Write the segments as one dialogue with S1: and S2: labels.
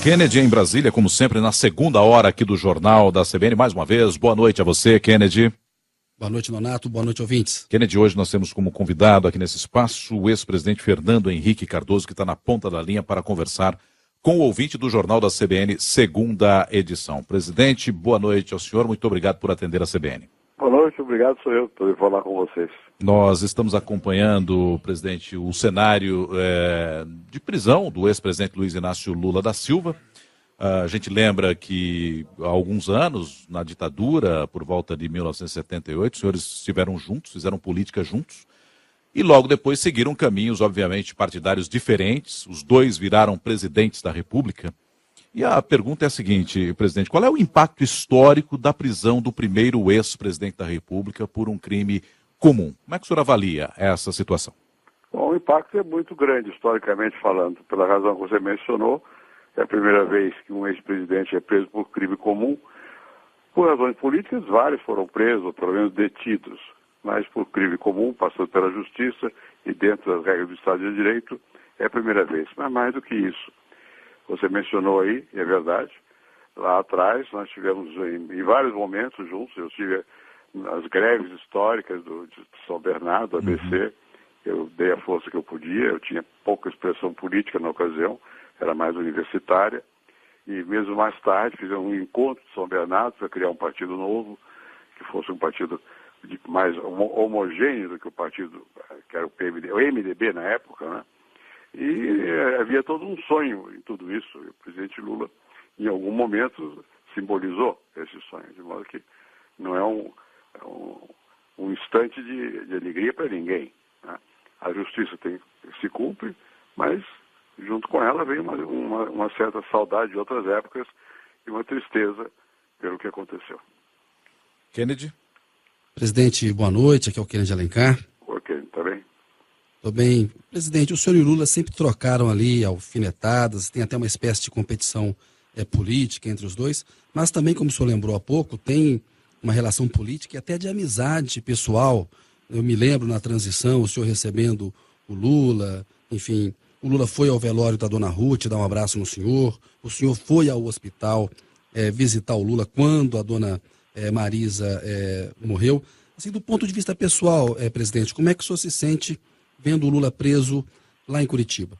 S1: Kennedy em Brasília, como sempre, na segunda hora aqui do Jornal da CBN. Mais uma vez, boa noite a você, Kennedy.
S2: Boa noite, Nonato. Boa noite, ouvintes.
S1: Kennedy, hoje nós temos como convidado aqui nesse espaço o ex-presidente Fernando Henrique Cardoso, que está na ponta da linha para conversar com o ouvinte do Jornal da CBN, segunda edição. Presidente, boa noite ao senhor. Muito obrigado por atender a CBN.
S3: Boa noite, obrigado, sou eu que estou falar com vocês.
S1: Nós estamos acompanhando, presidente, o cenário de prisão do ex-presidente Luiz Inácio Lula da Silva. A gente lembra que há alguns anos, na ditadura, por volta de 1978, os senhores estiveram juntos, fizeram política juntos, e logo depois seguiram caminhos, obviamente, partidários diferentes. Os dois viraram presidentes da República. E a pergunta é a seguinte, presidente, qual é o impacto histórico da prisão do primeiro ex-presidente da República por um crime comum? Como é que o senhor avalia essa situação?
S3: Bom, o impacto é muito grande, historicamente falando, pela razão que você mencionou. É a primeira vez que um ex-presidente é preso por crime comum. Por razões políticas, vários foram presos, ou pelo menos detidos, mas por crime comum, passando pela justiça e dentro das regras do Estado de Direito, é a primeira vez. Mas mais do que isso, você mencionou aí, e é verdade, lá atrás nós tivemos em vários momentos juntos, eu tive nas greves históricas de São Bernardo, ABC, eu dei a força que eu podia, eu tinha pouca expressão política na ocasião, era mais universitária, e mesmo mais tarde fizemos um encontro de São Bernardo para criar um partido novo, que fosse um partido mais homogêneo do que o partido, que era o PMDB, o MDB na época, né? E havia todo um sonho em tudo isso. E o presidente Lula, em algum momento, simbolizou esse sonho, de modo que não é um instante de alegria para ninguém, né? A justiça se cumpre, mas junto com ela vem uma certa saudade de outras épocas e uma tristeza pelo que aconteceu.
S1: Kennedy?
S2: Presidente, boa noite. Aqui é o Kennedy Alencar.
S3: Ok, tá bem?
S2: Tô bem. Presidente, o senhor e o Lula sempre trocaram ali alfinetadas, tem até uma espécie de competição política entre os dois, mas também, como o senhor lembrou há pouco, tem uma relação política e até de amizade pessoal. Eu me lembro na transição, o senhor recebendo o Lula, enfim, o Lula foi ao velório da dona Ruth dar um abraço no senhor, o senhor foi ao hospital visitar o Lula quando a dona Marisa morreu. Assim, do ponto de vista pessoal, presidente, como é que o senhor se sente vendo o Lula preso lá em Curitiba?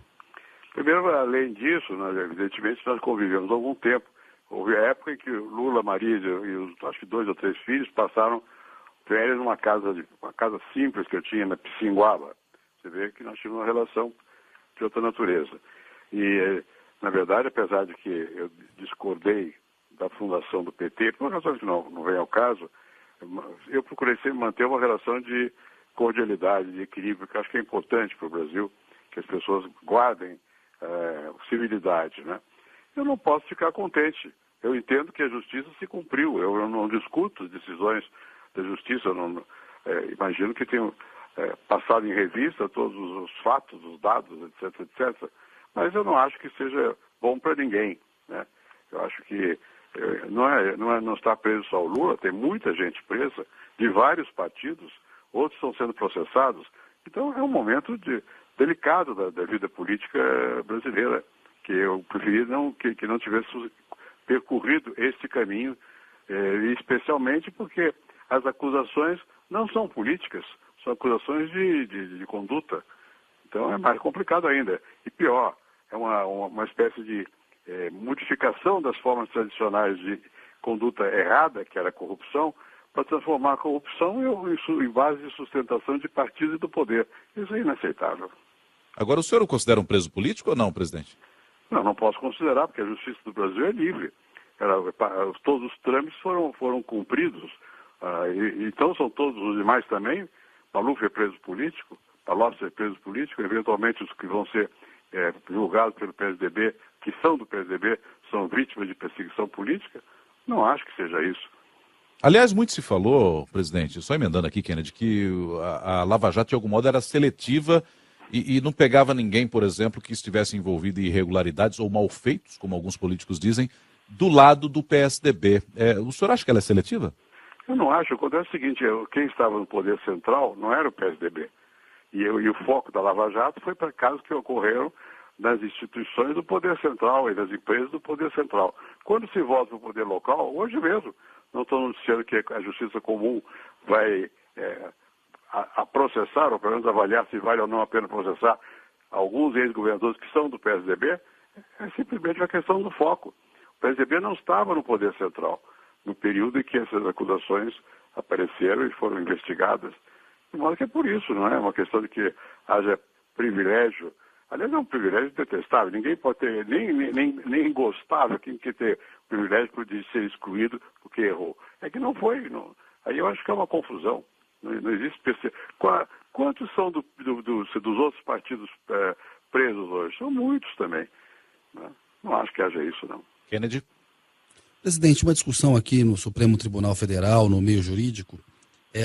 S3: Primeiro, além disso, evidentemente, nós convivemos há algum tempo. Houve a época em que o Lula, Marisa e os, acho que 2 ou 3 filhos passaram férias numa casa simples que eu tinha na Piscinguaba. Você vê que nós tínhamos uma relação de outra natureza. E, na verdade, apesar de que eu discordei da fundação do PT, por uma razão que não vem ao caso, eu procurei sempre manter uma relação de cordialidade, de equilíbrio, que eu acho que é importante para o Brasil, que as pessoas guardem civilidade, né? Eu não posso ficar contente. Eu entendo que a justiça se cumpriu. Eu não discuto as decisões da justiça. Eu não, imagino que tenham passado em revista todos os fatos, os dados, etc, etc. Mas eu não acho que seja bom para ninguém, né? Eu acho que não está preso só o Lula, tem muita gente presa de vários partidos, outros estão sendo processados. Então é um momento delicado da vida política brasileira, que eu preferi que não tivesse percorrido este caminho, especialmente porque as acusações não são políticas, são acusações de conduta. Então é mais complicado ainda. E pior, é uma espécie de modificação das formas tradicionais de conduta errada, que era a corrupção, para transformar a corrupção em base de sustentação de partidos e do poder. Isso é inaceitável.
S1: Agora, o senhor o considera um preso político ou não, presidente?
S3: Não posso considerar, porque a justiça do Brasil é livre. Todos os trâmites foram cumpridos. Então são todos os demais também. Maluf é preso político, Palocci é preso político, eventualmente os que vão ser julgados pelo PSDB, que são do PSDB, são vítimas de perseguição política. Não acho que seja isso.
S1: Aliás, muito se falou, presidente, só emendando aqui, Kennedy, que a Lava Jato, de algum modo, era seletiva e não pegava ninguém, por exemplo, que estivesse envolvido em irregularidades ou malfeitos, como alguns políticos dizem, do lado do PSDB. O senhor acha que ela é seletiva?
S3: Eu não acho. Acontece o seguinte, quem estava no poder central não era o PSDB. E o foco da Lava Jato foi para casos que ocorreram nas instituições do poder central e nas empresas do poder central. Quando se volta para o poder local, hoje mesmo, não estou anunciando que a justiça comum vai a processar, ou pelo menos avaliar se vale ou não a pena processar alguns ex-governadores que são do PSDB, é simplesmente uma questão do foco. O PSDB não estava no poder central no período em que essas acusações apareceram e foram investigadas. De modo que é por isso, não é uma questão de que haja privilégio. Aliás, é um privilégio detestável. Ninguém pode ter, nem gostava quem quer ter privilégio de ser excluído porque errou. É que não foi. Não. Aí eu acho que é uma confusão. Não existe... Quantos são dos outros partidos presos hoje? São muitos também. Não acho que haja isso, não.
S1: Kennedy?
S2: Presidente, uma discussão aqui no Supremo Tribunal Federal, no meio jurídico, é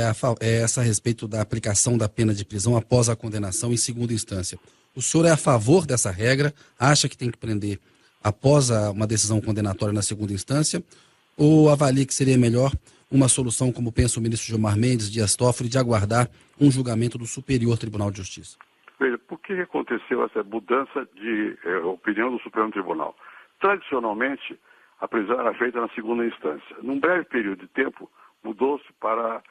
S2: essa a respeito da aplicação da pena de prisão após a condenação em segunda instância. O senhor é a favor dessa regra? Acha que tem que prender após uma decisão condenatória na segunda instância? Ou avalia que seria melhor uma solução, como pensa o ministro Gilmar Mendes, Dias Toffoli, de aguardar um julgamento do Superior Tribunal de Justiça?
S3: Veja, por que aconteceu essa mudança de opinião do Supremo Tribunal? Tradicionalmente, a prisão era feita na segunda instância. Num breve período de tempo, mudou-se para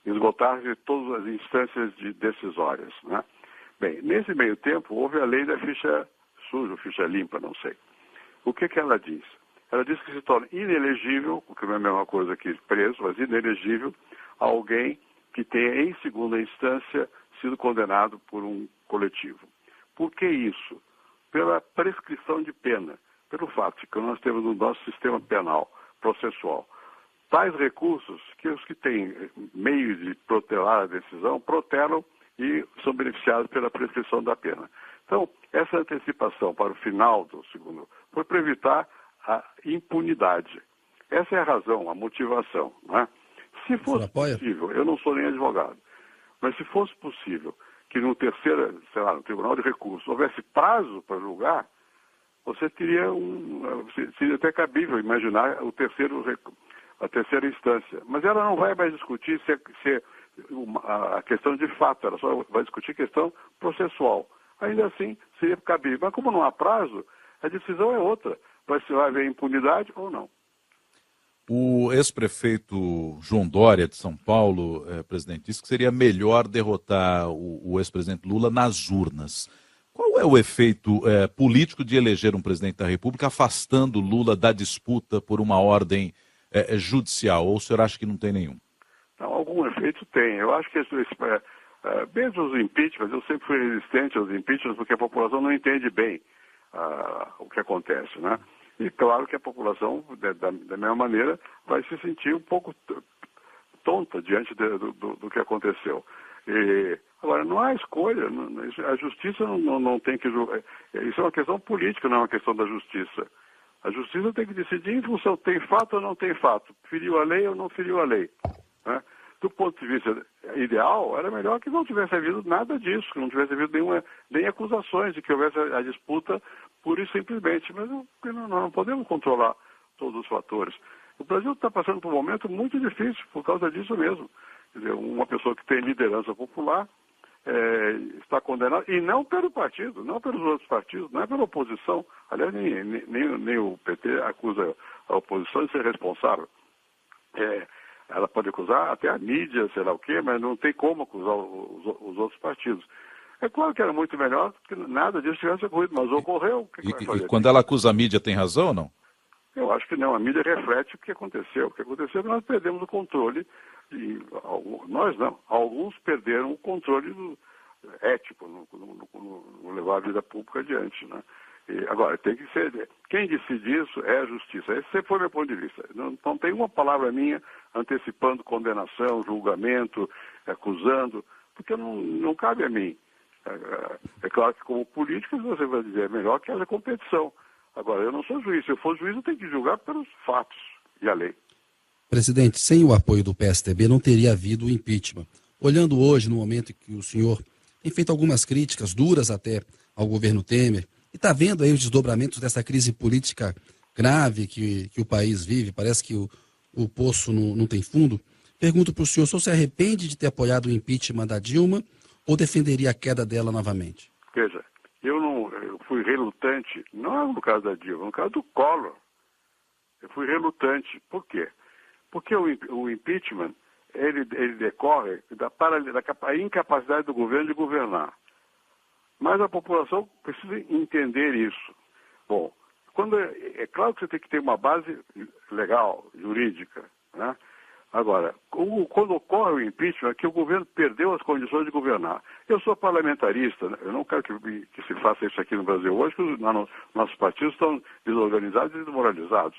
S3: esgotar-se todas as instâncias decisórias, né? Bem, nesse meio tempo, houve a lei da ficha suja, ficha limpa, não sei. O que ela diz? Ela diz que se torna inelegível, o que não é a mesma coisa que preso, mas inelegível, alguém que tenha em segunda instância sido condenado por um coletivo. Por que isso? Pela prescrição de pena, pelo fato de que nós temos no nosso sistema penal, processual, tais recursos que os que têm meios de protelar a decisão, protelam e são beneficiados pela prescrição da pena. Então, essa antecipação para o final do segundo foi para evitar a impunidade. Essa é a razão, a motivação, não é? Se fosse possível, eu não sou nem advogado, mas se fosse possível que no terceiro, sei lá, no Tribunal de Recursos, houvesse prazo para julgar, você teria seria até cabível imaginar a terceira instância. Mas ela não vai mais discutir a questão de fato, ela só vai discutir questão processual. Ainda assim, seria cabível. Mas como não há prazo, a decisão é outra. Vai haver impunidade ou não.
S1: O ex-prefeito João Dória, de São Paulo, presidente, disse que seria melhor derrotar o ex-presidente Lula nas urnas. Qual é o efeito político de eleger um presidente da República afastando Lula da disputa por uma ordem judicial? Ou o senhor acha que não tem nenhum?
S3: Não, algum efeito tem. Eu acho que mesmo os impeachments, eu sempre fui resistente aos impeachments porque a população não entende bem o que acontece, né? E claro que a população, da mesma maneira, vai se sentir um pouco tonta diante do que aconteceu. Agora, não há escolha, a justiça não tem que julgar. Isso é uma questão política, não é uma questão da justiça. A justiça tem que decidir em função, tem fato ou não tem fato, feriu a lei ou não feriu a lei, né? Do ponto de vista ideal, era melhor que não tivesse havido nada disso, que não tivesse havido nem acusações de que houvesse a disputa pura e simplesmente. Mas não podemos controlar todos os fatores. O Brasil está passando por um momento muito difícil por causa disso mesmo. Quer dizer, uma pessoa que tem liderança popular está condenada, e não pelo partido, não pelos outros partidos, não é pela oposição. Aliás, nem o PT acusa a oposição de ser responsável. Ela pode acusar até a mídia, sei lá o quê, mas não tem como acusar os outros partidos. É claro que era muito melhor que nada disso tivesse ocorrido, mas ocorreu. O que vai fazer?
S1: E quando ela acusa a mídia, tem razão ou não?
S3: Eu acho que não. A mídia reflete o que aconteceu. O que aconteceu é que nós perdemos o controle. Nós não. Alguns perderam o controle ético no levar a vida pública adiante, né? Agora, tem que ser... Quem decide isso é a justiça. Esse sempre foi meu ponto de vista. Não tem uma palavra minha antecipando condenação, julgamento, acusando, porque não cabe a mim. É claro que como político você vai dizer, é melhor que haja competição. Agora, eu não sou juiz. Se eu for juiz, eu tenho que julgar pelos fatos e a lei.
S2: Presidente, sem o apoio do PSDB não teria havido o impeachment. Olhando hoje, no momento em que o senhor tem feito algumas críticas, duras até, ao governo Temer, e está vendo aí os desdobramentos dessa crise política grave que o país vive, parece que o poço não tem fundo. Pergunto para o senhor se se arrepende de ter apoiado o impeachment da Dilma ou defenderia a queda dela novamente?
S3: Veja, eu fui relutante, não é no caso da Dilma, no caso do Collor. Eu fui relutante. Por quê? Porque o impeachment, ele decorre da incapacidade do governo de governar. Mas a população precisa entender isso. Bom, é claro que você tem que ter uma base legal, jurídica, né? Agora, quando ocorre o impeachment, é que o governo perdeu as condições de governar. Eu sou parlamentarista, né? Eu não quero que se faça isso aqui no Brasil hoje, porque nossos partidos estão desorganizados e desmoralizados.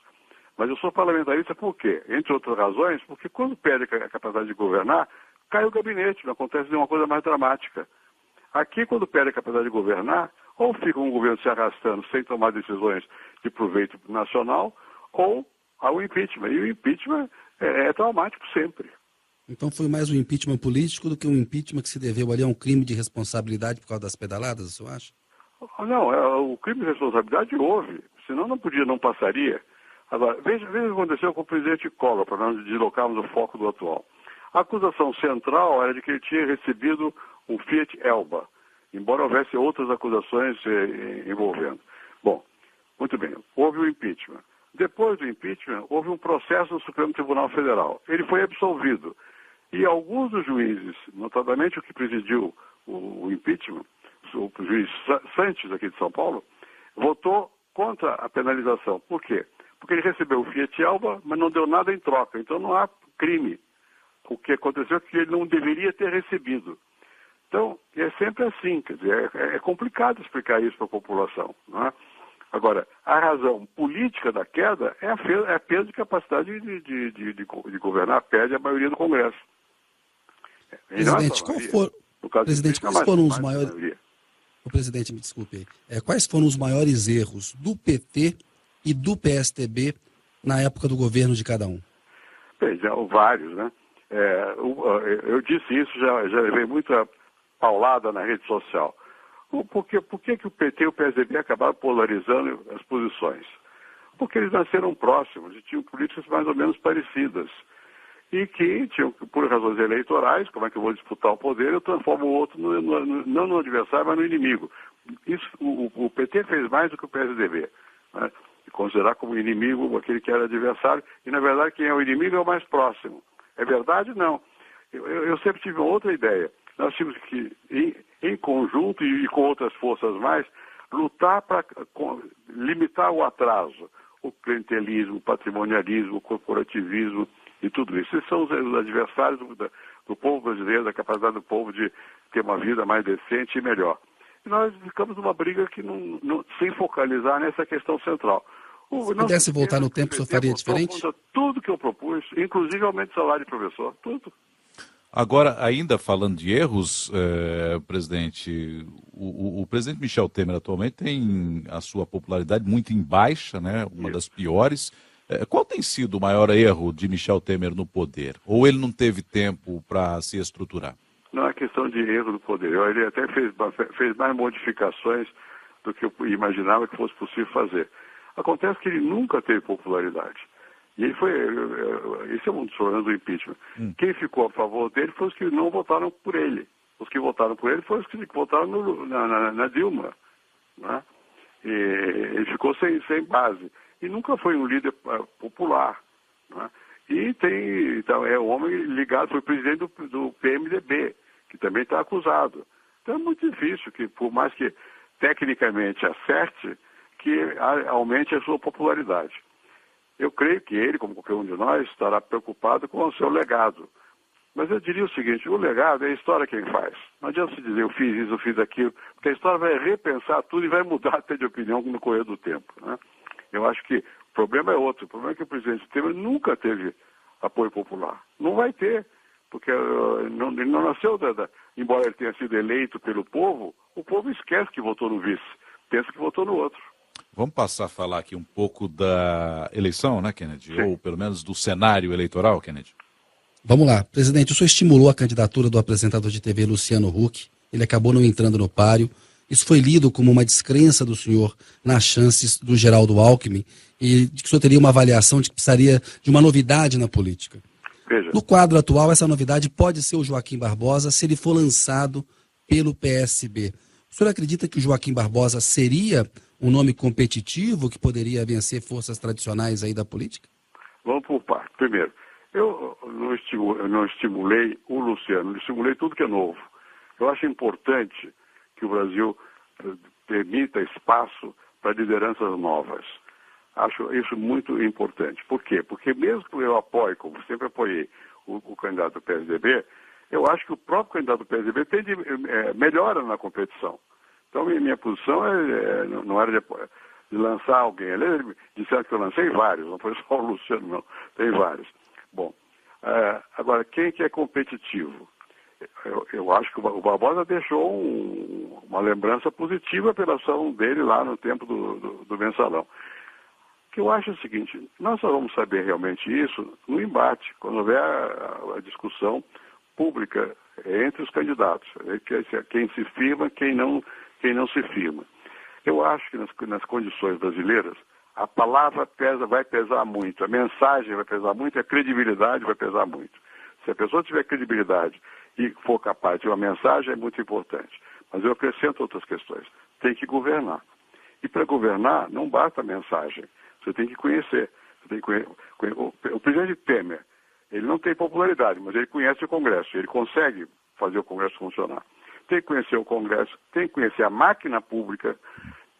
S3: Mas eu sou parlamentarista por quê? Entre outras razões, porque quando perde a capacidade de governar, cai o gabinete, não acontece nenhuma coisa mais dramática. Aqui, quando perde a capacidade de governar, ou fica um governo se arrastando sem tomar decisões de proveito nacional, ou há o impeachment. E o impeachment é traumático sempre.
S2: Então foi mais um impeachment político do que um impeachment que se deveu ali a um crime de responsabilidade por causa das pedaladas, o senhor acha?
S3: Não, o crime de responsabilidade houve, senão não passaria. Agora, veja o que aconteceu com o presidente Collor, para nós deslocarmos o foco do atual. A acusação central era de que ele tinha recebido um Fiat Elba, embora houvesse outras acusações envolvendo. Bom, muito bem, houve o impeachment. Depois do impeachment, houve um processo no Supremo Tribunal Federal. Ele foi absolvido. E alguns dos juízes, notadamente o que presidiu o impeachment, o juiz Santos, aqui de São Paulo, votou contra a penalização. Por quê? Porque ele recebeu o Fiat Elba, mas não deu nada em troca. Então não há crime. O que aconteceu é que ele não deveria ter recebido. Então, é sempre assim, quer dizer, é complicado explicar isso para a população, não é? Agora, a razão política da queda é a perda de capacidade de governar, perde a maioria do Congresso.
S2: Presidente, quais foram os maiores... O presidente, me desculpe aí. Quais foram os maiores erros do PT e do PSDB na época do governo de cada um?
S3: Bem, já vários, né? Eu disse isso, já levei muita paulada na rede social. Por que o PT e o PSDB acabaram polarizando as posições? Porque eles nasceram próximos e tinham políticas mais ou menos parecidas. E que tinham, por razões eleitorais, como é que eu vou disputar o poder, eu transformo o outro não no adversário, mas no inimigo. Isso, o PT fez mais do que o PSDB, né? E considerar como inimigo aquele que era adversário, e na verdade quem é o inimigo é o mais próximo. É verdade? Não. Eu sempre tive uma outra ideia. Nós tínhamos que, em conjunto e com outras forças mais, lutar para limitar o atraso, o clientelismo, o patrimonialismo, o corporativismo e tudo isso. Esses são os adversários do povo brasileiro, da capacidade do povo de ter uma vida mais decente e melhor. E nós ficamos numa briga que sem focalizar nessa questão central.
S2: Se pudesse voltar no tempo, o senhor faria diferente?
S3: Tudo que eu propus, inclusive aumento de salário de professor, tudo.
S1: Agora, ainda falando de erros, presidente, o presidente Michel Temer atualmente tem a sua popularidade muito em baixa, né? Uma das piores. Qual tem sido o maior erro de Michel Temer no poder? Ou ele não teve tempo para se estruturar?
S3: Não é questão de erro do poder. Ele até fez mais modificações do que eu imaginava que fosse possível fazer. Acontece que ele nunca teve popularidade. E ele esse é um dos problemas do impeachment. Quem ficou a favor dele foi os que não votaram por ele. Os que votaram por ele foram os que votaram na Dilma, né? E ele ficou sem base. E nunca foi um líder popular, né? E então, é um homem ligado, foi presidente do PMDB, que também está acusado. Então é muito difícil que, por mais que tecnicamente acerte, que aumente a sua popularidade. Eu creio que ele, como qualquer um de nós, estará preocupado com o seu legado. Mas eu diria o seguinte, o legado é a história quem faz. Não adianta se dizer eu fiz isso, eu fiz aquilo, porque a história vai repensar tudo e vai mudar até de opinião no correr do tempo, né? Eu acho que o problema é outro. O problema é que o presidente Temer nunca teve apoio popular. Não vai ter, porque ele não nasceu, embora ele tenha sido eleito pelo povo, o povo esquece que votou no vice, pensa que votou no outro.
S1: Vamos passar a falar aqui um pouco da eleição, né, Kennedy?
S3: Sim.
S1: Ou pelo menos do cenário eleitoral, Kennedy?
S2: Vamos lá. Presidente, o senhor estimulou a candidatura do apresentador de TV Luciano Huck. Ele acabou não entrando no páreo. Isso foi lido como uma descrença do senhor nas chances do Geraldo Alckmin e de que o senhor teria uma avaliação de que precisaria de uma novidade na política.
S3: Veja.
S2: No quadro atual, essa novidade pode ser o Joaquim Barbosa se ele for lançado pelo PSB. O senhor acredita que o Joaquim Barbosa seria um nome competitivo que poderia vencer forças tradicionais aí da política?
S3: Vamos por parte. Primeiro, eu não estimulei o Luciano, eu estimulei tudo que é novo. Eu acho importante que o Brasil permita espaço para lideranças novas. Acho isso muito importante. Por quê? Porque mesmo que eu apoie, como sempre apoiei, o candidato do PSDB, eu acho que o próprio candidato do PSDB melhora na competição. Então, minha posição não era de lançar alguém. Eles disseram que eu lancei vários, não foi só o Luciano, não. Tem vários. Bom, agora, quem que é competitivo? Eu acho que o Barbosa deixou uma lembrança positiva pela ação dele lá no tempo do Mensalão. O que eu acho é o seguinte, nós só vamos saber realmente isso no embate, quando houver a discussão pública entre os candidatos, quem se firma, quem não se firma. Eu acho que nas condições brasileiras, a palavra vai pesar muito, a mensagem vai pesar muito, a credibilidade vai pesar muito. Se a pessoa tiver credibilidade e for capaz de uma mensagem, é muito importante. Mas eu acrescento outras questões. Tem que governar. E para governar, não basta a mensagem. Você tem que conhecer. O presidente Temer, ele não tem popularidade, mas ele conhece o Congresso. Ele consegue fazer o Congresso funcionar. Tem que conhecer o Congresso, tem que conhecer a máquina pública,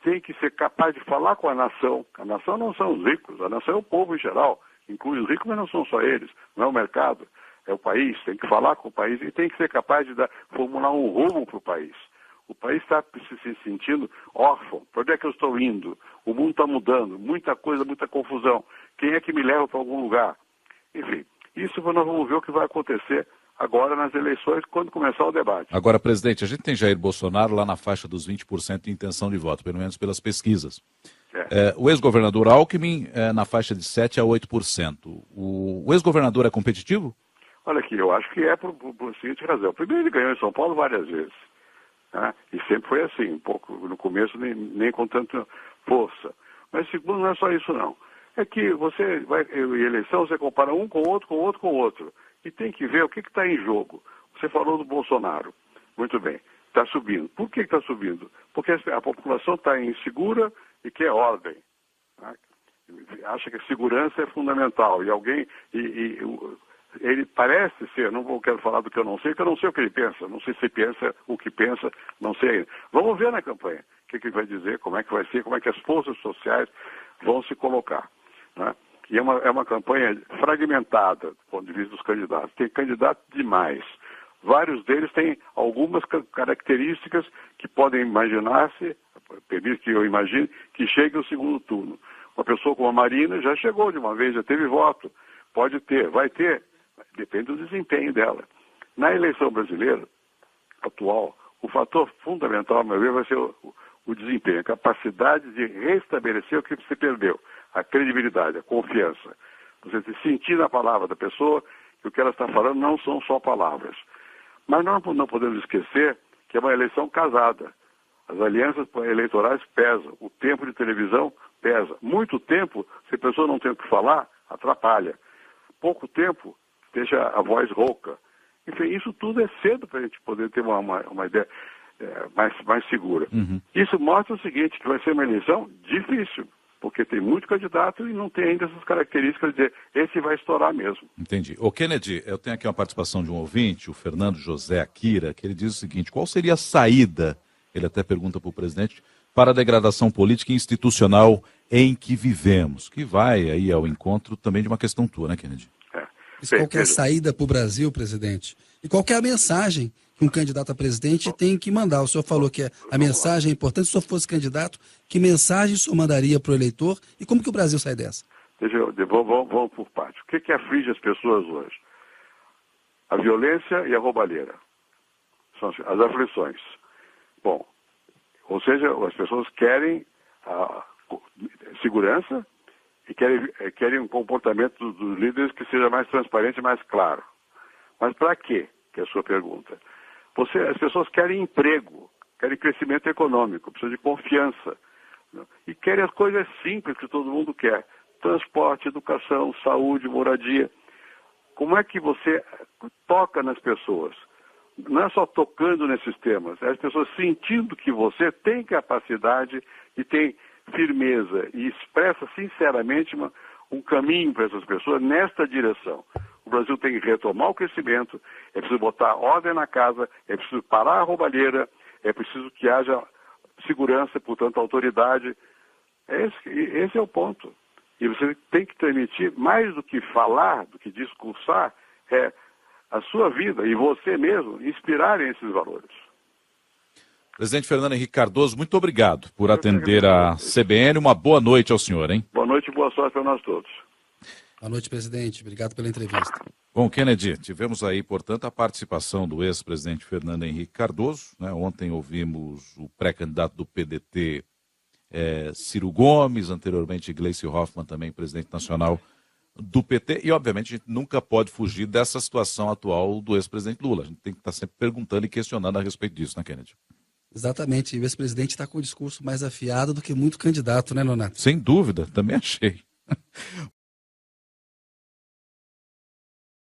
S3: tem que ser capaz de falar com a nação. A nação não são os ricos, a nação é o povo em geral. Inclui os ricos, mas não são só eles. Não é o mercado, é o país. Tem que falar com o país e tem que ser capaz de formular um rumo para o país. O país está se sentindo órfão. Para onde é que eu estou indo? O mundo está mudando, muita coisa, muita confusão. Quem é que me leva para algum lugar? Enfim, isso nós vamos ver o que vai acontecer agora nas eleições, quando começar o debate.
S1: Agora, presidente, a gente tem Jair Bolsonaro lá na faixa dos 20% de intenção de voto, pelo menos pelas pesquisas. O ex-governador Alckmin na faixa de 7% a 8%. O ex-governador é competitivo?
S3: Olha aqui, eu acho que é por seguinte razão. Primeiro, ele ganhou em São Paulo várias vezes. Né? E sempre foi assim, um pouco no começo, nem com tanta força. Mas segundo, não é só isso não. É que você vai em eleição, você compara um com o outro, com o outro, com o outro. E tem que ver o que está em jogo. Você falou do Bolsonaro. Muito bem. Está subindo. Por que está subindo? Porque a população está insegura e quer ordem. Né? Acha que a segurança é fundamental. E ele parece ser, quero falar do que eu não sei, porque eu não sei o que ele pensa. Não sei se pensa o que pensa, não sei ainda. Vamos ver na campanha o que ele vai dizer, como é que vai ser, como é que as forças sociais vão se colocar. Né? E é uma campanha fragmentada do ponto de vista dos candidatos. Tem candidato demais. Vários deles têm algumas características que podem imaginar-se, permite que eu imagine, que chegue ao segundo turno. Uma pessoa como a Marina já chegou de uma vez, já teve voto. Pode ter, vai ter, depende do desempenho dela. Na eleição brasileira atual, o fator fundamental, ao meu ver, vai ser o desempenho, a capacidade de restabelecer o que você perdeu. A credibilidade, a confiança. Você sentir na palavra da pessoa que o que ela está falando não são só palavras. Mas nós não podemos esquecer que é uma eleição casada. As alianças eleitorais pesam. O tempo de televisão pesa. Muito tempo, se a pessoa não tem o que falar, atrapalha. Pouco tempo, deixa a voz rouca. Enfim, isso tudo é cedo para a gente poder ter uma ideia mais segura.
S1: Uhum.
S3: Isso mostra o seguinte, que vai ser uma eleição difícil. Porque tem muito candidato e não tem ainda essas características de dizer, esse vai estourar mesmo.
S1: Entendi. Ô Kennedy, eu tenho aqui uma participação de um ouvinte, o Fernando José Akira, que ele diz o seguinte, qual seria a saída, ele até pergunta para o presidente, para a degradação política e institucional em que vivemos? Que vai aí ao encontro também de uma questão tua, né, Kennedy?
S2: Qual que é a saída para o Brasil, presidente? E qual que é a mensagem que um candidato a presidente tem que mandar? O senhor falou que a mensagem é importante. Se o senhor fosse candidato, que mensagem o senhor mandaria para o eleitor? E como que o Brasil sai dessa?
S3: Vamos por parte. O que aflige as pessoas hoje? A violência e a roubalheira. São as aflições. Bom, ou seja, as pessoas querem segurança e querem um comportamento dos líderes que seja mais transparente e mais claro. Mas para quê? Que é a sua pergunta. As pessoas querem emprego, querem crescimento econômico, precisam de confiança. Né? E querem as coisas simples que todo mundo quer. Transporte, educação, saúde, moradia. Como é que você toca nas pessoas? não é só tocando nesses temas, é as pessoas sentindo que você tem capacidade e tem firmeza e expressa sinceramente um caminho para essas pessoas nesta direção. O Brasil tem que retomar o crescimento, é preciso botar ordem na casa, é preciso parar a roubalheira, é preciso que haja segurança, portanto, autoridade. Esse é o ponto. E você tem que transmitir, mais do que falar, do que discursar, a sua vida e você mesmo inspirarem esses valores.
S1: Presidente Fernando Henrique Cardoso, muito obrigado por atender a CBN. Uma boa noite ao senhor, hein?
S3: Boa noite e boa sorte para nós todos.
S2: Boa noite, presidente. Obrigado pela entrevista.
S1: Bom, Kennedy, tivemos aí, portanto, a participação do ex-presidente Fernando Henrique Cardoso, né? Ontem ouvimos o pré-candidato do PDT, Ciro Gomes, anteriormente Gleice Hoffmann, também presidente nacional do PT, e obviamente a gente nunca pode fugir dessa situação atual do ex-presidente Lula. A gente tem que estar sempre perguntando e questionando a respeito disso, né, Kennedy?
S2: Exatamente, e o ex-presidente está com o discurso mais afiado do que muito candidato, né, Nonato?
S1: Sem dúvida, também achei.